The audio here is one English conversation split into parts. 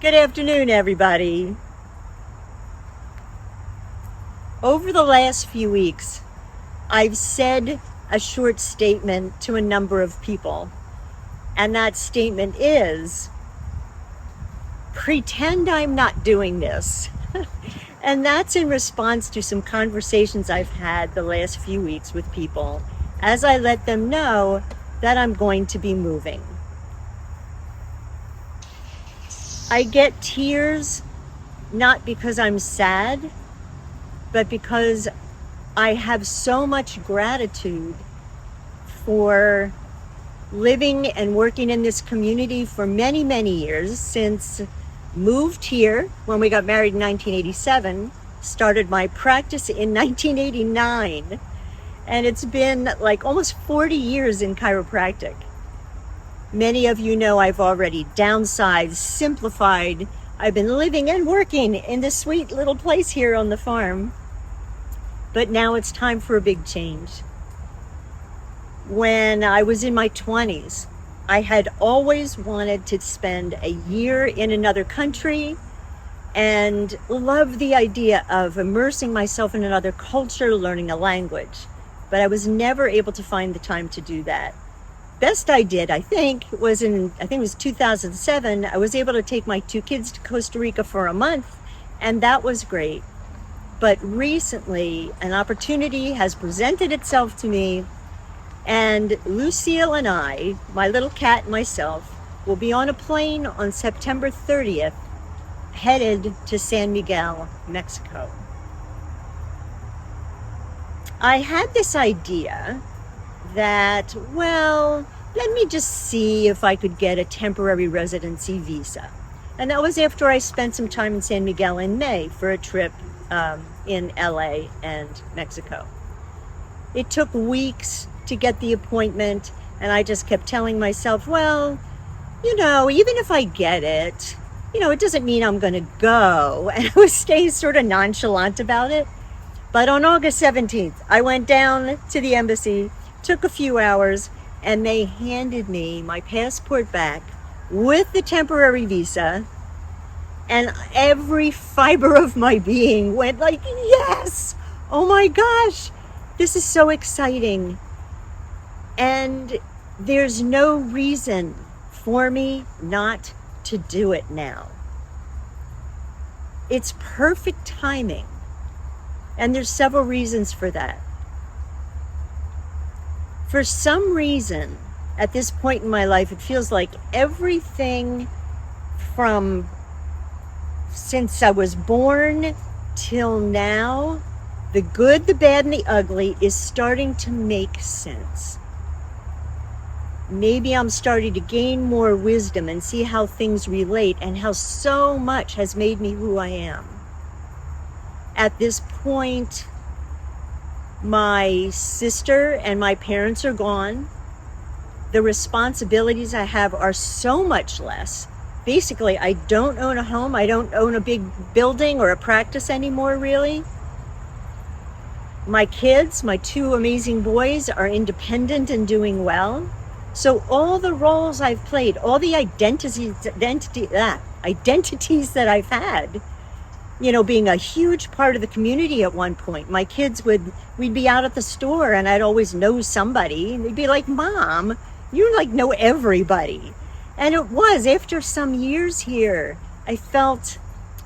Good afternoon, everybody. Over the last few weeks, I've said a short statement to a number of people, and that statement is, pretend I'm not doing this. And that's in response to some conversations I've had the last few weeks with people as I let them know that I'm going to be moving. I get tears not because I'm sad, but because I have so much gratitude for living and working in this community for many, many years, since moved here when we got married in 1987, started my practice in 1989, and it's been like almost 40 years in chiropractic. Many of you know I've already downsized, simplified. I've been living and working in this sweet little place here on the farm. But now it's time for a big change. When I was in my 20s, I had always wanted to spend a year in another country and loved the idea of immersing myself in another culture, learning a language. But I was never able to find the time to do that. Best I did, I think it was 2007. I was able to take my two kids to Costa Rica for a month, and that was great. But recently, an opportunity has presented itself to me, and Lucille and I, my little cat and myself, will be on a plane on September 30th, headed to San Miguel, Mexico. I had this idea that, well, let me just see if I could get a temporary residency visa. And that was after I spent some time in San Miguel in May for a trip in LA and Mexico. It took weeks to get the appointment, and I just kept telling myself, well, even if I get it, it doesn't mean I'm going to go. And I was staying sort of nonchalant about it. But on August 17th, I went down to the embassy, took a few hours, and they handed me my passport back with the temporary visa, and every fiber of my being went like, yes, oh my gosh, this is so exciting. And there's no reason for me not to do it now. It's perfect timing, and there's several reasons for that. For some reason, at this point in my life, it feels like everything from since I was born till now, the good, the bad, and the ugly, is starting to make sense. Maybe I'm starting to gain more wisdom and see how things relate and how so much has made me who I am. At this point, my sister and my parents are gone. The responsibilities I have are so much less. Basically, I don't own a home. I don't own a big building or a practice anymore, really. My kids, my two amazing boys, are independent and doing well. So all the roles I've played, all the identities that I've had, being a huge part of the community at one point. My kids we'd be out at the store and I'd always know somebody, and they'd be like, Mom, you know everybody. And it was after some years here, I felt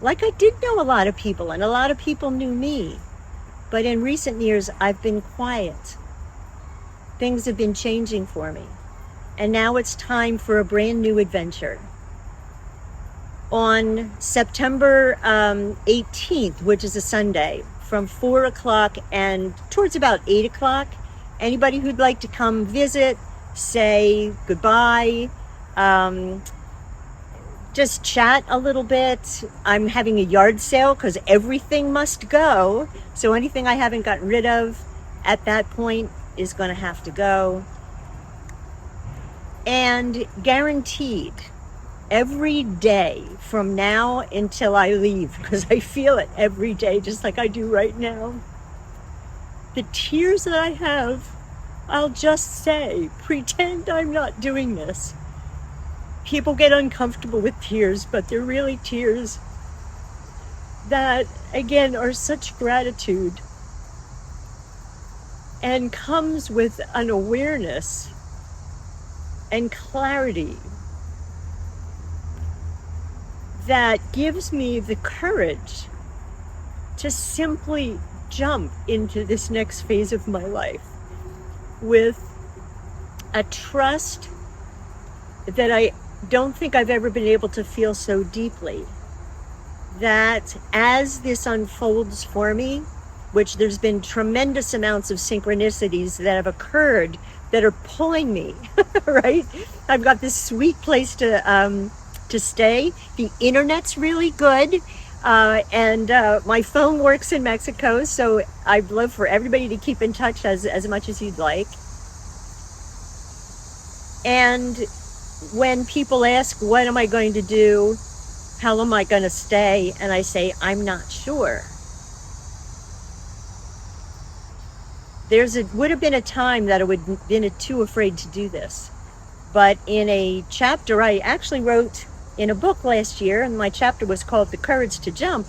like I did know a lot of people, and a lot of people knew me. But in recent years, I've been quiet. Things have been changing for me. And now it's time for a brand new adventure. On September 18th, which is a Sunday, from 4 o'clock and towards about 8 o'clock, anybody who'd like to come visit, say goodbye, just chat a little bit. I'm having a yard sale because everything must go. So anything I haven't gotten rid of at that point is going to have to go. And guaranteed, every day from now until I leave, because I feel it every day, just like I do right now, the tears that I have, I'll just say, pretend I'm not doing this. people get uncomfortable with tears, but they're really tears that, again, are such gratitude and comes with an awareness and clarity that gives me the courage to simply jump into this next phase of my life with a trust that I don't think I've ever been able to feel so deeply. That as this unfolds for me, which there's been tremendous amounts of synchronicities that have occurred that are pulling me, right? I've got this sweet place to stay. The internet's really good. And my phone works in Mexico, so I'd love for everybody to keep in touch as much as you'd like. And when people ask, what am I going to do? How am I going to stay? And I say, I'm not sure. Would have been a time that I would have been too afraid to do this. But in a chapter I actually wrote in a book last year, and my chapter was called The Courage to Jump,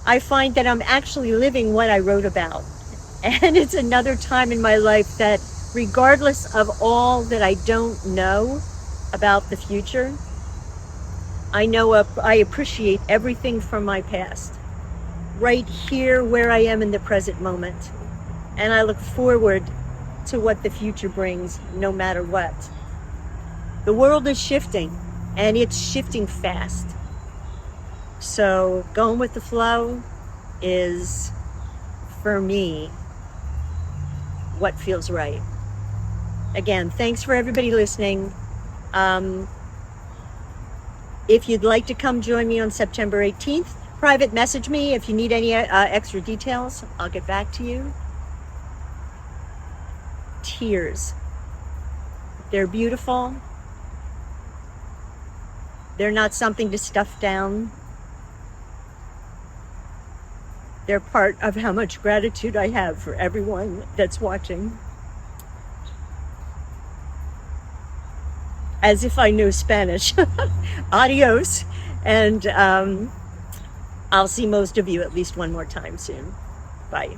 I find that I'm actually living what I wrote about. And it's another time in my life that, regardless of all that I don't know about the future, I appreciate everything from my past, right here where I am in the present moment. And I look forward to what the future brings, no matter what. The world is shifting, and it's shifting fast. So going with the flow is, for me, what feels right. Again, thanks for everybody listening. If you'd like to come join me on September 18th, private message me if you need any extra details. I'll get back to you. Tears. They're beautiful. They're not something to stuff down. They're part of how much gratitude I have for everyone that's watching. As if I know Spanish. Adios. And I'll see most of you at least one more time soon. Bye.